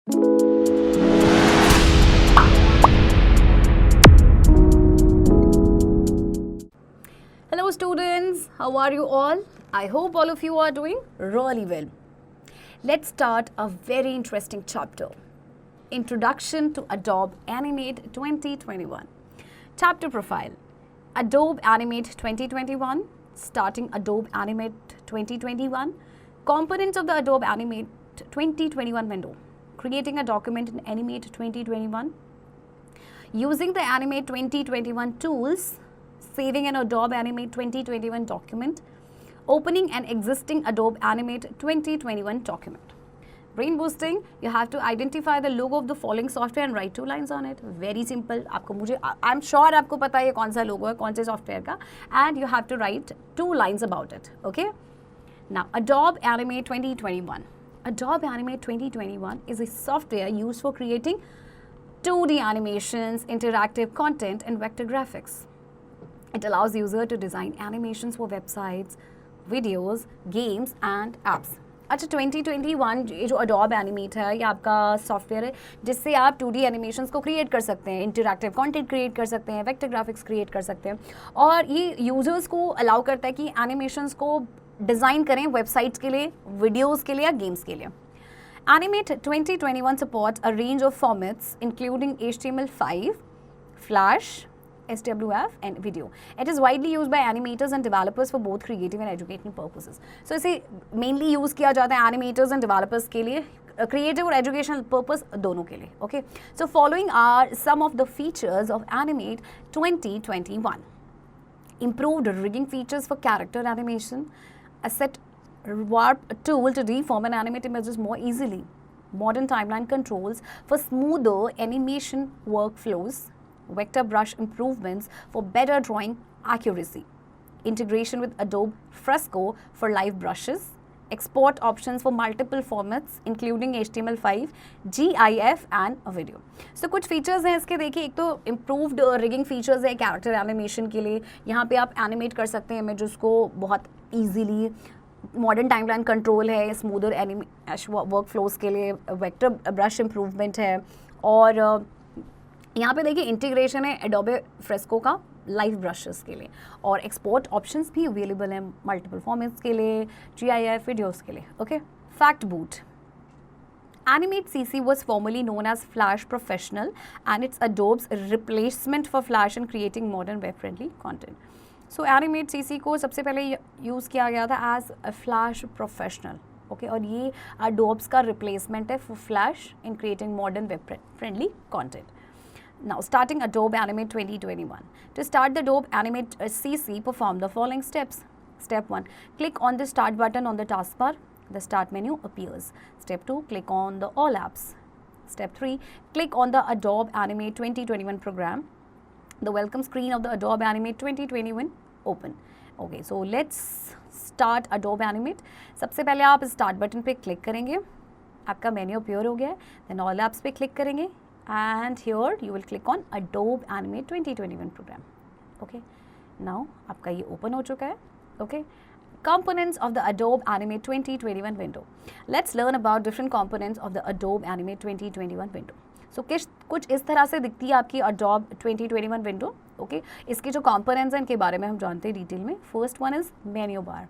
Hello students, how are you all? I hope all of you are doing really well. Let's start a very interesting chapter. Introduction to Adobe Animate 2021. Chapter Profile. Adobe Animate 2021. Starting Adobe Animate 2021. Components of the Adobe Animate 2021 window. Creating a document in Animate 2021. Using the Animate 2021 tools. Saving an Adobe Animate 2021 document. Opening an existing Adobe Animate 2021 document. Brain boosting, you have to identify the logo of the following software and write 2 lines on it. Very simple. I'm sure आपको पता है ये कौन सा logo है, कौन से software का, and you have to write 2 lines about it. Okay? Now, Adobe Animate 2021. Adobe Animate 2021 is a software used for creating 2D animations, interactive content, and vector graphics. It allows user to design animations for websites, videos, games and apps. अच्छा 2021 ये जो Adobe Animate है ये आपका software है जिससे आप 2D animations को क्रिएट कर सकते हैं, इंटरैक्टिव कंटेंट क्रिएट कर सकते हैं, वेक्टर ग्राफिक्स क्रिएट कर सकते हैं और ये यूजर्स को अलाउ करता है कि एनिमेशंस को डिज़ाइन करें वेबसाइट्स के लिए, वीडियोज़ के लिए या गेम्स के लिए. Animate 2021 supports a range of formats including HTML5, Flash, SWF and video. It is widely used by animators and developers for both creative and educational purposes. So इसे mainly use किया जाता है animators and developers के लिए, creative और educational purpose दोनों के लिए. Okay. So following are some of the features of Animate 2021. Improved rigging features for character animation, a set warp tool to deform and animate images more easily, modern timeline controls for smoother animation workflows, vector brush improvements for better drawing accuracy, integration with Adobe Fresco for live brushes, export options for multiple formats including HTML5, GIF and a video. So कुछ features हैं इसके देखिए. एक तो improved rigging features है character animation के लिए. यहाँ पे आप animate कर सकते हैं images को बहुत easily. मॉडर्न टाइमलाइन कंट्रोल है, स्मूदर वर्क फ्लोज के लिए वेक्टर ब्रश इम्प्रूवमेंट है और यहाँ पे देखिए इंटीग्रेशन है एडोबे फ्रेस्को का लाइव ब्रशेस के लिए और एक्सपोर्ट ऑप्शंस भी अवेलेबल हैं मल्टीपल फॉर्मेट्स के लिए, GIF वीडियोस के लिए. Okay. Fact boot. Animate CC was formerly known as Flash Professional and it's Adobe's replacement for Flash in creating modern web-friendly content. So Animate CC को सबसे पहले use किया गया था as a Flash Professional. Okay, और ये Adobe's का replacement है for Flash in creating modern web-friendly content. Now, starting Adobe Animate 2021. To start the Adobe Animate CC, perform the following steps. Step 1. Click on the Start button on the taskbar. The Start menu appears. Step 2. Click on the All Apps. Step 3. Click on the Adobe Animate 2021 program. The welcome screen of the Adobe Animate 2021 open. Okay, so let's start Adobe Animate. सबसे पहले आप Start button पे click करेंगे. आपका menu appear हो गया है. Then All Apps पे click करेंगे. And here you will click on Adobe Animate 2021 program. Okay. Now आपका ये open हो चुका है. Okay. Components of the Adobe Animate 2021 window. Let's learn about different components of the Adobe Animate 2021 window. So कुछ इस तरह से दिखती है आपकी Adobe 2021 window. Okay. इसके जो components हैं इनके बारे में हम जानते हैं डिटेल में. First one is menu bar.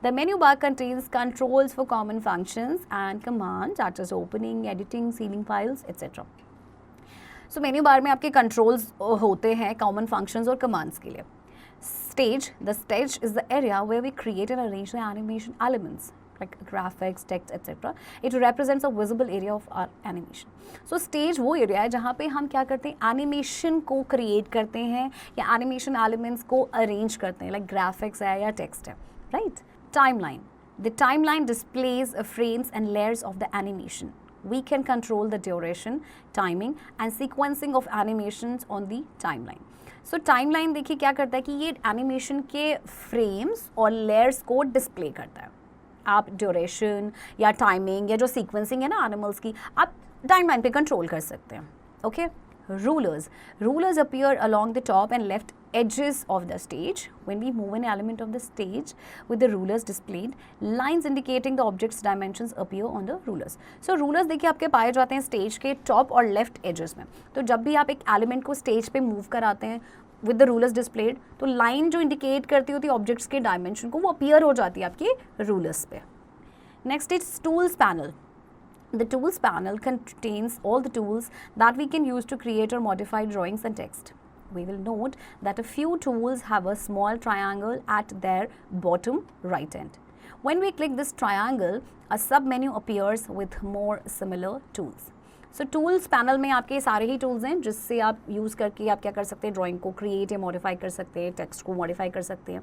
The menu bar contains controls for common functions and commands such as opening, editing, saving files, etc. So menu bar में आपके कंट्रोल्स होते हैं कॉमन फंक्शंस और कमांड्स के लिए. Stage. The stage is the area where we create and arrange the animation elements like graphics, text etcetera. It represents a visible area of our animation. So stage वो area है जहाँ पे हम क्या करते हैं, एनिमेशन को क्रिएट करते हैं या एनिमेशन एलिमेंट्स को अरेंज करते हैं, लाइक ग्राफिक्स है या टेक्स्ट है. Right. Timeline. The timeline displays frames and layers of the animation. We can control the duration, timing and sequencing of animations on the timeline. So timeline देखिए क्या करता है कि ये एनिमेशन के फ्रेम्स और लेयर्स को डिस्प्ले करता है. आप ड्यूरेशन या टाइमिंग या जो सीक्वेंसिंग है ना एनिमल्स की, आप टाइमलाइन पे कंट्रोल कर सकते हैं. Okay. rulers. Rulers appear along the top and left edges of the stage. When we move an element of the stage with the rulers displayed, lines indicating the object's dimensions appear on the rulers. So rulers देखिए आपके पाए जाते हैं stage के top और left edges में. तो जब भी आप एक एलिमेंट को स्टेज पे मूव कराते हैं विद द रूलर्स डिस्प्लेड, तो लाइन जो इंडिकेट करती होती है ऑब्जेक्ट्स के डायमेंशन को, वो अपीयर हो जाती है आपके रूलर्स पे. Next is tools panel. The tools panel contains all the tools that we can use to create or modify drawings and text. We will note that a few tools have a small triangle at their bottom right end. When we click this triangle, a sub-menu appears with more similar tools. So tools panel में आपके सारे ही tools हैं जिससे आप use करके आप क्या कर सकते हैं, ड्राइंग को क्रिएट या मॉडिफाई कर सकते हैं, टेक्स्ट को मॉडिफाई कर सकते हैं.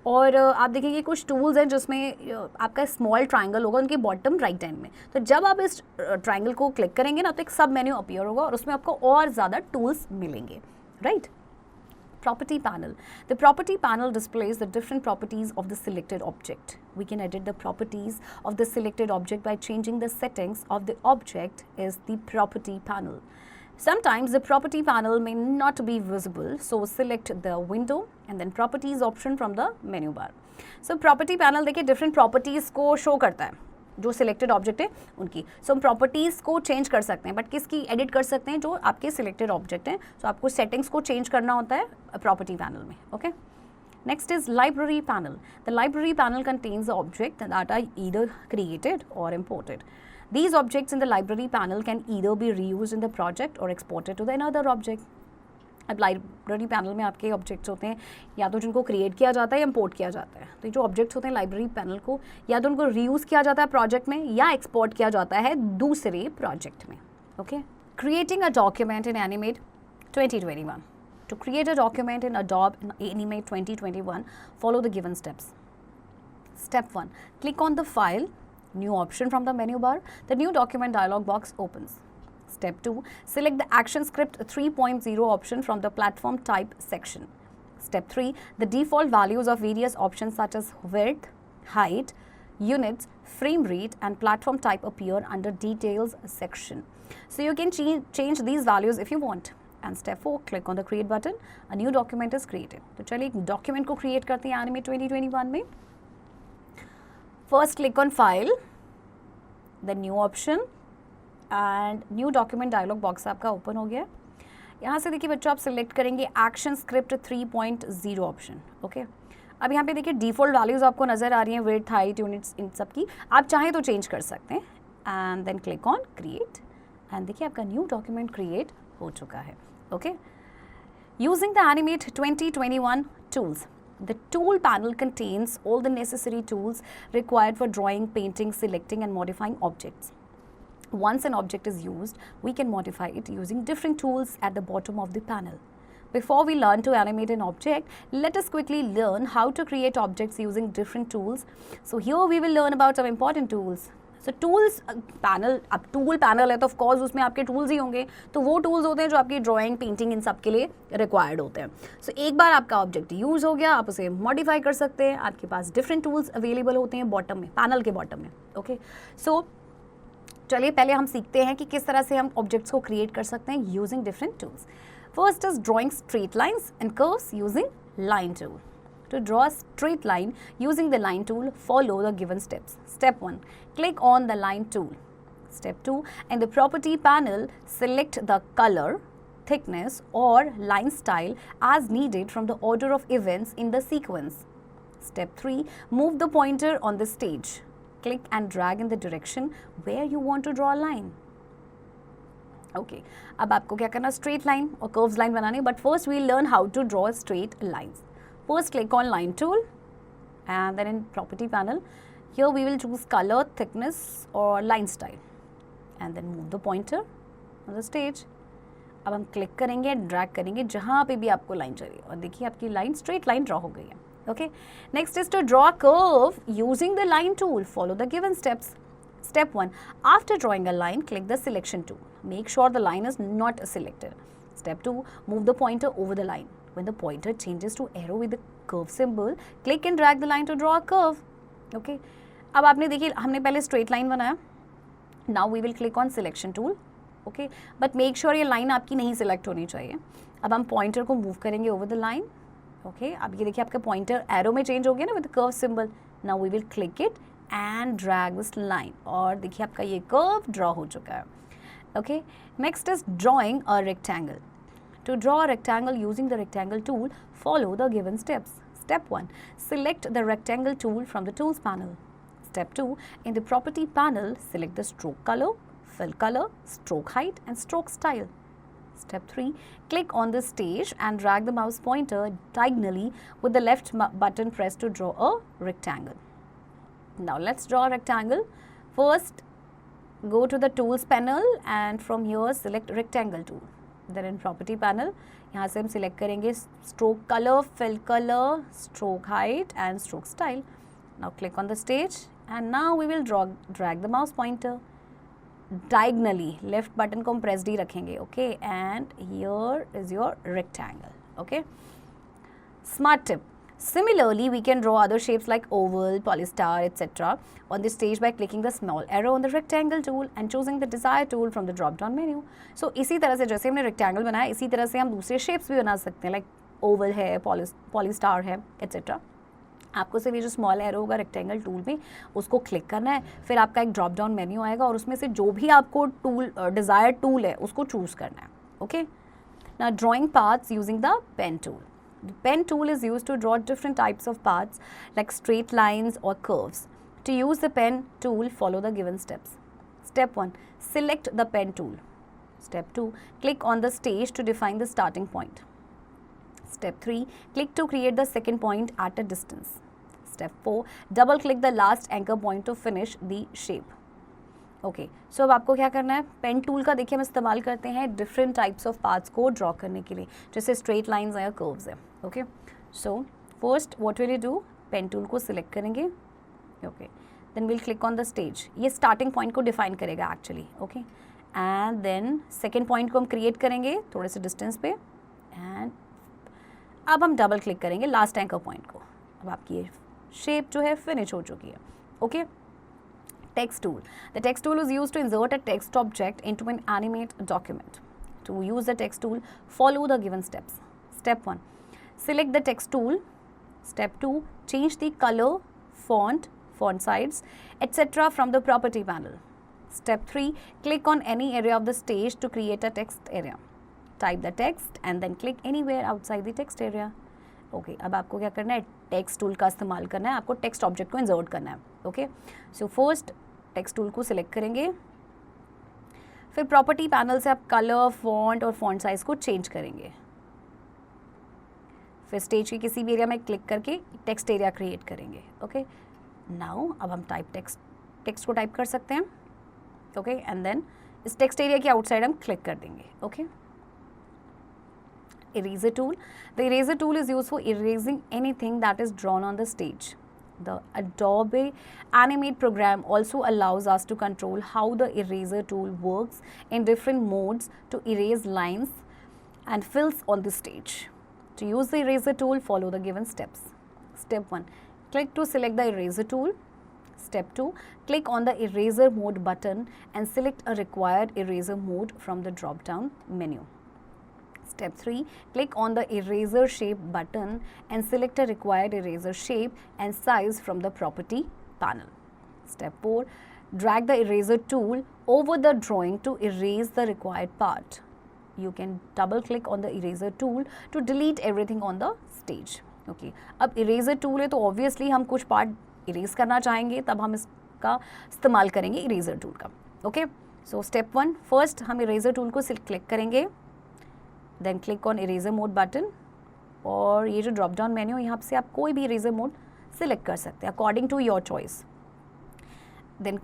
और आप देखेंगे कुछ टूल्स हैं जिसमें आपका स्मॉल ट्रायंगल होगा उनके बॉटम राइट हैंड में. तो जब आप इस ट्रायंगल को क्लिक करेंगे ना तो एक सब मेन्यू अपीयर होगा और उसमें आपको और ज़्यादा टूल्स मिलेंगे. Right. Property panel. The property panel displays the different properties of the selected object. We can edit the properties of the selected object by changing the settings of the object is the property panel. Sometimes the property panel may not be visible, so select the window and then properties option from the menu bar. So property panel देखिए different properties को show करता है जो selected object है उनकी. सो हम properties को change कर सकते हैं, बट किसकी एडिट कर सकते हैं, जो आपके सिलेक्टेड ऑब्जेक्ट हैं. सो आपको सेटिंग्स को चेंज करना होता है प्रॉपर्टी पैनल में. Okay. Next is library panel. The library panel contains the object that are either created or imported. These objects in the library panel can either be reused in the project or exported to the another object. अब library panel में आपके objects होते हैं या तो जिनको create किया जाता है या इम्पोर्ट किया जाता है. तो ये जो ऑब्जेक्ट्स होते हैं लाइब्रेरी पैनल को या तो उनको रीयूज़ किया जाता है प्रोजेक्ट में या एक्सपोर्ट किया जाता है दूसरे प्रोजेक्ट में. Okay. Creating a document in animate 2021. To create a document in Adobe Animate 2021, follow the given steps. Step 1. Click on the file. New option from the menu bar. The new document dialog box opens. Step 2. Select the ActionScript 3.0 option from the platform type section. Step 3. The default values of various options such as width, height, units, frame rate and platform type appear under details section. So you can change these values if you want. And step 4. Click on the create button. A new document is created. तो चलिए एक document को create करते हैं Animate 2021 में. First click on file, the new option and new document dialog box आपका open हो गया. यहाँ से देखिए बच्चों आप select करेंगे ActionScript 3.0 ऑप्शन. ओके. अब यहाँ पे देखिए default values आपको नज़र आ रही हैं, width, height, units इन सब की. आप चाहें तो change कर सकते हैं. And then click on create and देखिए आपका new document create हो चुका है. Okay. Using the Animate 2021 tools. The tool panel contains all the necessary tools required for drawing, painting, selecting and modifying objects. Once an object is used, we can modify it using different tools at the bottom of the panel. Before we learn to animate an object, let us quickly learn how to create objects using different tools. So here we will learn about some important tools. So tools panel, अब tool panel है तो of course उसमें आपके tools ही होंगे. तो वो tools होते हैं जो आपकी drawing, painting इन सब के लिए required होते हैं. So एक बार आपका object use हो गया, आप उसे modify कर सकते हैं. आपके पास different tools available होते हैं bottom में, panel के bottom में. Okay. So चलिए पहले हम सीखते हैं कि किस तरह से हम objects को create कर सकते हैं using different tools. First is drawing straight lines and curves using line tool. To draw a straight line using the line tool, follow the given steps. Step 1. Click on the line tool. Step 2. In the property panel, select the color, thickness or line style as needed from the order of events in the sequence. Step 3. Move the pointer on the stage. Click and drag in the direction where you want to draw a line. Okay. अब आपको क्या करना, straight line और curves line बनानी, but first we'll learn how to draw straight lines. First click on line tool and then in property panel, here we will choose color, thickness or line style and then move the pointer on the stage. अब हम click करेंगे, drag करेंगे जहाँ पे भी आपको line चाहिए और देखिए आपकी line straight line draw हो गई है. Okay. Next is to draw a curve using the line tool. Follow the given steps. Step 1. After drawing a line, click the selection tool. Make sure the line is not selected. Step 2. Move the pointer over the line. When the pointer changes to arrow with the curve symbol, click and drag the line to draw a curve. Okay. अब आपने देखिए हमने पहले straight line बनाया. Now we will click on selection tool okay, but make sure ये line आपकी नहीं select होनी चाहिए. अब हम पॉइंटर को मूव करेंगे ओवर द लाइन. ओके, अब ये देखिए आपका पॉइंटर एरो में चेंज हो गया ना with curve symbol. Now we will click it and drag this line, और देखिए आपका ये कर्व ड्रॉ हो चुका है. Okay, next is drawing a rectangle. To draw a rectangle using the rectangle tool, follow the given steps. Step 1. Select the rectangle tool from the tools panel. Step 2. In the property panel, select the stroke color, fill color, stroke height and stroke style. Step 3. Click on the stage and drag the mouse pointer diagonally with the left button pressed to draw a rectangle. Now let's draw a rectangle. First, go to the tools panel and from here select rectangle tool. Then in property panel, यहाँ से हम select करेंगे stroke color, fill color, stroke height and stroke style. Now click on the stage and now we will drag the mouse pointer diagonally. Left button को हम pressed ही रखेंगे. Okay, and here is your rectangle. Okay, smart tip. Similarly, we can draw other shapes like oval, polystar, etc. on the stage by clicking the small arrow on the rectangle tool and choosing the desired tool from the drop-down menu. So, इसी तरह से जैसे हमने rectangle बनाया, इसी तरह से हम दूसरे shapes भी बना सकते हैं, like oval है, polystar है, etc. आपको सिर्फ ये जो स्मॉल एरो होगा रेक्टेंगल टूल में उसको क्लिक करना है, फिर आपका एक ड्रॉप डाउन मेन्यू आएगा और उसमें से जो भी आपको टूल डिज़ायर्ड टूल है उसको चूज़ करना है. Okay, now drawing paths using the pen tool. The pen tool is used to draw different types of paths like straight lines or curves. To use the pen tool, follow the given steps. Step 1. Select the pen tool. Step 2. Click on the stage to define the starting point. Step 3. Click to create the second point at a distance. Step 4. Double click the last anchor point to finish the shape. Okay, so अब आपको क्या करना है, pen tool का देखिए हम इस्तेमाल करते हैं डिफरेंट टाइप्स ऑफ पार्ट्स को ड्रॉ करने के लिए, जैसे स्ट्रेट लाइंस या कर्व्स है. Okay, so first what will you do, pen tool को सिलेक्ट करेंगे. Okay, then will click on the stage. ये स्टार्टिंग पॉइंट को डिफाइन करेगा actually. Okay, and then second point को हम क्रिएट करेंगे थोड़े से डिस्टेंस पे, एंड अब हम डबल क्लिक करेंगे लास्ट एंकर पॉइंट को. अब आपकी ये शेप जो है फिनिश हो चुकी है. Okay, text tool. The text tool is used to insert a text object into an animate document. To use the text tool, follow the given steps. Step 1. Select the text tool. Step 2. Change the color, font size, etc. from the property panel. Step 3. Click on any area of the stage to create a text area. Type the text and then click anywhere outside the text area. Okay, अब आपको क्या करना है, text tool का इस्तेमाल करना है, आपको टेक्स्ट ऑब्जेक्ट को इंसर्ट करना है. Okay, so first text tool को सिलेक्ट करेंगे, फिर प्रॉपर्टी पैनल से आप कलर, फॉन्ट और फॉन्ट साइज को चेंज करेंगे, फिर स्टेज के किसी भी एरिया में क्लिक करके टेक्स्ट एरिया क्रिएट करेंगे. ओके, नाउ अब हम टेक्स्ट को टाइप कर सकते हैं. ओके, एंड देन इस टेक्स्ट एरिया के आउटसाइड हम क्लिक कर देंगे. Okay, eraser tool. The eraser tool is used for erasing anything that is drawn on the stage. The Adobe Animate program also allows us to control how the eraser tool works in different modes to erase lines and fills on the stage. To use the eraser tool, follow the given steps. Step 1. Click to select the eraser tool. Step 2. Click on the eraser mode button and select a required eraser mode from the drop down menu. Step 3. Click on the eraser shape button and select a required eraser shape and size from the property panel. Step 4. Drag the eraser tool over the drawing to erase the required part. You can double click on the eraser tool to delete everything on the stage. Okay. अब eraser tool है तो obviously हम कुछ part erase करना चाहेंगे, तब हम इसका इस्तेमाल करेंगे eraser tool का. Okay. So step 1. First हम eraser tool को click करेंगे, then click on eraser mode button, और ये जो ड्रॉप डाउन मेन्यू यहाँ से आप कोई भी इरेजर मोड सिलेक्ट कर सकते हैं according to your choice. Then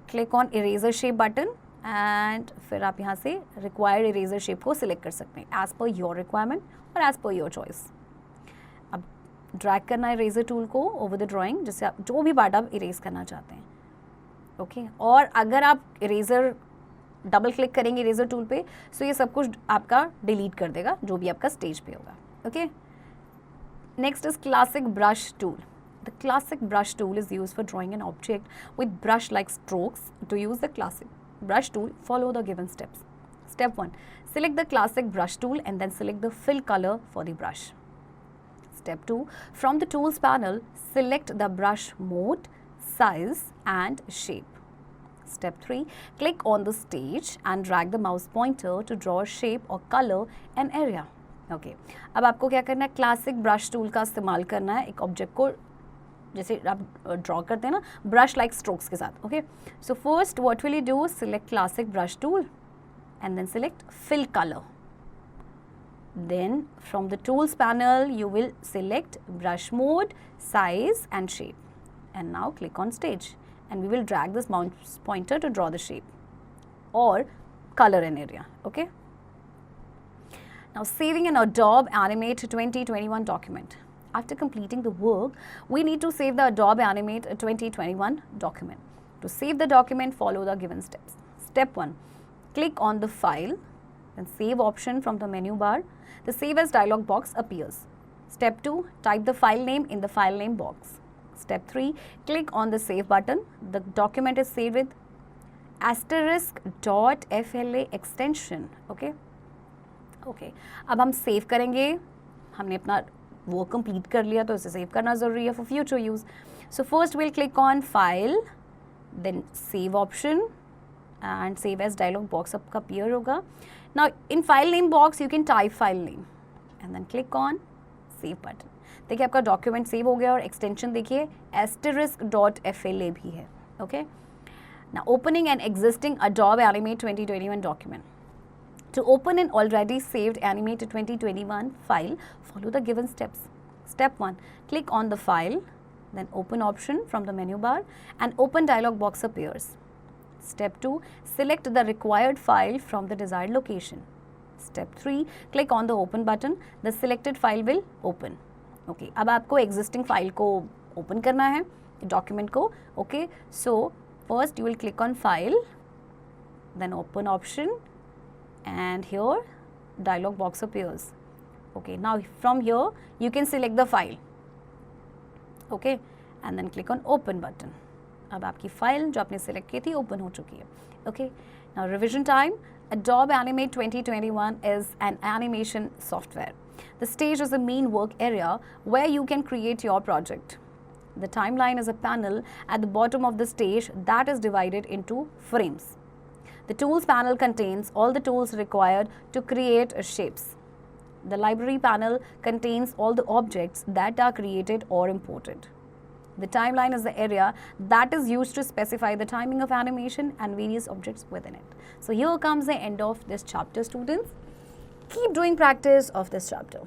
click on eraser shape button and फिर आप यहाँ से रिक्वायर्ड इरेजर शेप को सिलेक्ट कर सकते हैं एज पर योर रिक्वायरमेंट और एज पर योर चॉइस. अब ड्रैग करना है इरेजर टूल को ओवर द ड्राइंग, जिससे आप जो भी पार्ट आप इरेज करना चाहते हैं. ओके, और अगर आप इरेजर डबल क्लिक करेंगे इरेजर टूल पे, सो ये सब कुछ आपका डिलीट कर देगा जो भी आपका स्टेज पे होगा. Okay, next is classic brush tool. The classic brush tool is use for drawing an object with brush like strokes. To use the classic brush tool, follow the given steps. Step 1. Select the classic brush tool and then select the fill color for the brush. Step 2. From the tools panel, select the brush mode, size and shape. Step 3. Click on the stage and drag the mouse pointer to draw a shape or color an area. Okay. अब आपको क्या करना है, classic brush tool का इस्तेमाल करना है एक ऑब्जेक्ट को जैसे आप ड्रॉ करते हैं ना ब्रश लाइक स्ट्रोक्स के साथ. Okay, so first what will you do, select classic brush tool and then select fill color. Then from the tools panel you will select brush mode, size and shape, and now click on stage and we will drag this mouse pointer to draw the shape or color an area. Okay, now saving an Adobe Animate 2021 document. After completing the work, we need to save the Adobe Animate 2021 document. To save the document, follow the given steps. Step 1. Click on the file, then save option from the menu bar. The save as dialog box appears. Step 2, type the file name in the file name box. Step 3, click on the save button. The document is saved with *.fla extension. Okay. Okay. अब हम save करेंगे. हमने अपना वो complete कर लिया तो इसे सेव करना ज़रूरी है for future use. So first we'll click on file, then save option. And save as dialog box आपका appear होगा. Now in file name box you can type file name and then click on save button. देखिए आपका document save हो गया और extension देखिए *.fla भी है. Okay. Now opening an existing Adobe Animate 2021 document. To open an already saved Animate 2021 file, follow the given steps. Step 1. Click on the file, then open option from the menu bar and open dialog box appears. Step 2. Select the required file from the desired location. Step 3. Click on the open button. The selected file will open. Okay. अब आपको existing file को open करना है, document को. Okay. So first you will click on file, then open option, and here dialog box appears. Okay. Now from here you can select the file. Okay. And then click on open button. अब आपकी file जो आपने select की थी open हो चुकी है. Okay, now revision time. Adobe Animate 2021 is an animation software. The stage is the main work area where you can create your project. The timeline is a panel at the bottom of the stage that is divided into frames. The tools panel contains all the tools required to create shapes. The library panel contains all the objects that are created or imported. The timeline is the area that is used to specify the timing of animation and various objects within it. So here comes the end of this chapter, students. Keep doing practice of this chapter.